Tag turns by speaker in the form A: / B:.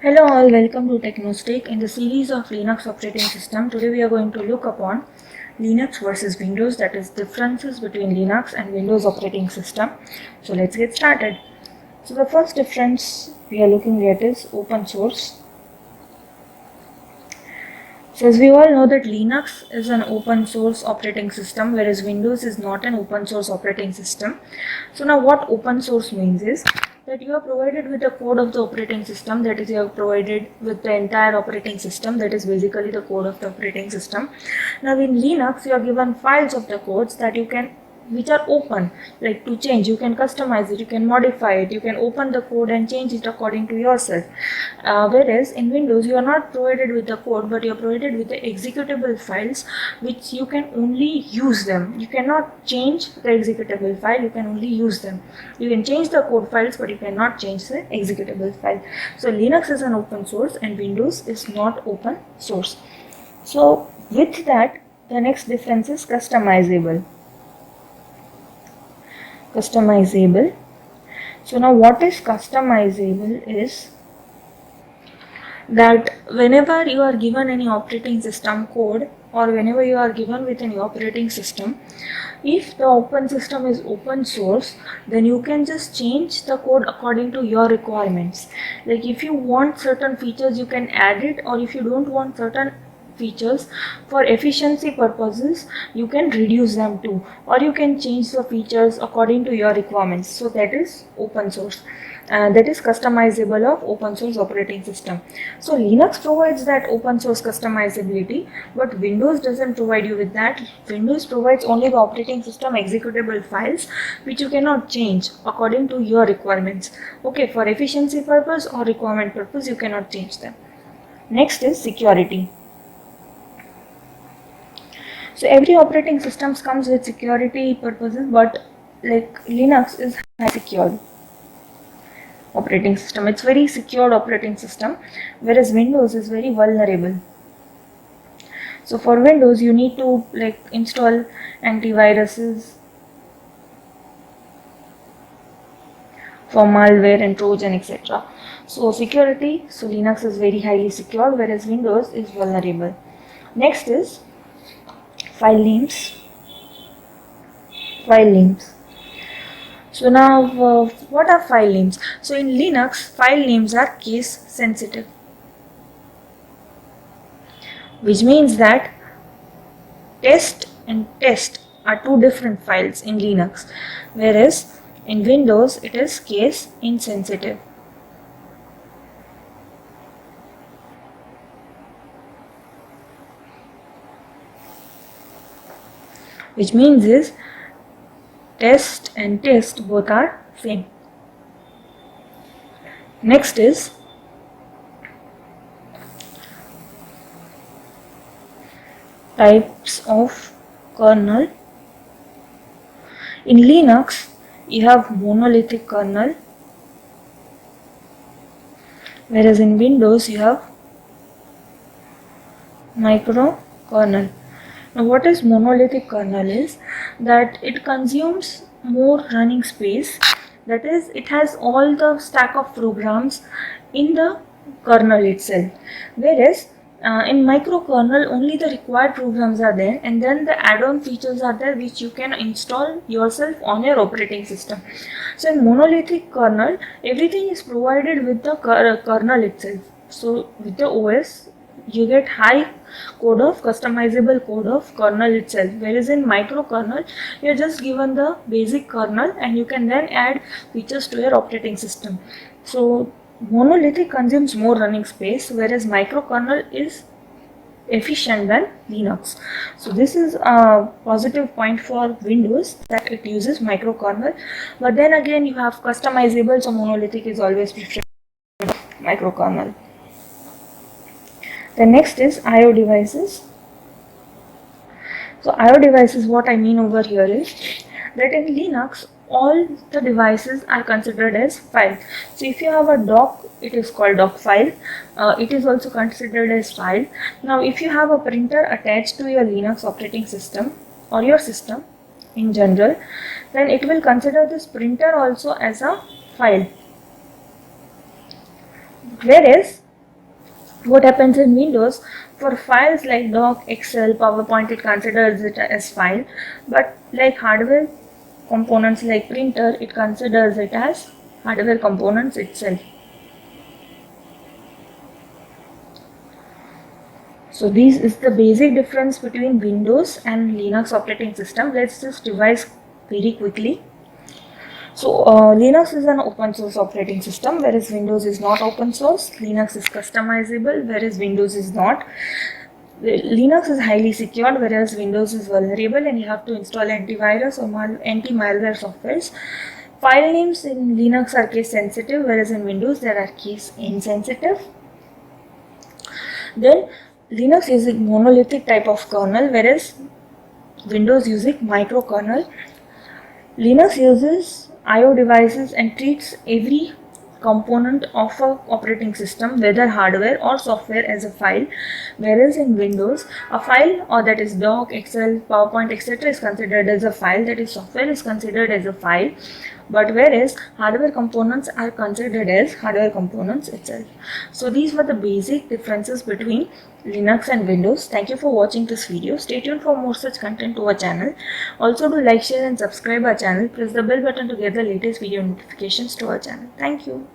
A: Hello all, welcome to Technostic. In the series of Linux operating system, today we are going to look upon Linux versus Windows, that is differences between Linux and Windows operating system. So let's get started. So the first difference we are looking at is open source. So as we all know that Linux is an open source operating system, whereas Windows is not an open source operating system. So now what open source means is that you are provided with the code of the operating system, that is you are provided with the entire operating system, that is basically the code of the operating system. Now in Linux you are given files of the codes that you can, which are open, like to change, you can customize it, you can modify it, you can open the code and change it according to yourself. Whereas in Windows you are not provided with the code, but you are provided with the executable files, which you can only use them. You cannot change the executable file, you can only use them. You can change the code files, but you cannot change the executable file. So Linux is an open source and Windows is not open source. So with that, the next difference is customizable. So now what is customizable is that whenever you are given any operating system code, or whenever you are given with any operating system, if the open system is open source, then you can just change the code according to your requirements. Like if you want certain features, you can add it, or if you don't want certain features, for efficiency purposes you can reduce them too, or you can change the features according to your requirements. So that is open source. That is customizable of open source operating system. So Linux provides that open source customizability, but Windows doesn't provide you with that. Windows provides only the operating system executable files, which you cannot change according to your requirements. Okay, for efficiency purpose or requirement purpose you cannot change them. Next is security. So every operating system comes with security purposes, but like Linux is high secured operating system. It's very secured operating system, whereas Windows is very vulnerable. So for Windows you need to like install antiviruses for malware and Trojan, etc. So security, so Linux is very highly secure, whereas Windows is vulnerable. Next is file names. So now what are file names? So in Linux, file names are case sensitive, which means that test and test are two different files in Linux, whereas in Windows it is case insensitive. Which means is test and test both are same. Next is types of kernel. In Linux you have monolithic kernel, whereas in Windows you have microkernel. Now what is monolithic kernel is that it consumes more running space, that is it has all the stack of programs in the kernel itself, whereas in microkernel only the required programs are there, and then the add-on features are there which you can install yourself on your operating system. So in monolithic kernel everything is provided with the kernel itself. So with the OS you get high code of customizable code of kernel itself, whereas in microkernel you are just given the basic kernel and you can then add features to your operating system. So monolithic consumes more running space, whereas microkernel is efficient than Linux. So this is a positive point for Windows, that it uses microkernel, but then again you have customizable, so monolithic is always preferred microkernel. The next is I/O devices. So I/O devices, what I mean over here is that in Linux all the devices are considered as file. So if you have a dock, it is called dock file. It is also considered as file. Now if you have a printer attached to your Linux operating system or your system in general, then it will consider this printer also as a file. Whereas What happens in Windows, for files like doc, Excel, PowerPoint, it considers it as file, but like hardware components like printer, it considers it as hardware components itself. So this is the basic difference between Windows and Linux operating system. Let's just revise very quickly. So Linux is an open source operating system, whereas Windows is not open source. Linux is customizable, whereas Windows is not. Linux is highly secured, whereas Windows is vulnerable and you have to install antivirus or anti-malware softwares. File names in Linux are case sensitive, whereas in Windows there are case insensitive. Then Linux using monolithic type of kernel, whereas Windows using microkernel. Linux uses I/O devices and treats every component of a operating system, whether hardware or software, as a file, whereas in Windows a file, or that is doc, Excel, PowerPoint, etc., is considered as a file, that is software is considered as a file, but whereas hardware components are considered as hardware components itself. So these were the basic differences between Linux and Windows. Thank you for watching this video. Stay tuned for more such content to our channel. Also do like, share and subscribe our channel. Press the bell button to get the latest video notifications to our channel. Thank you.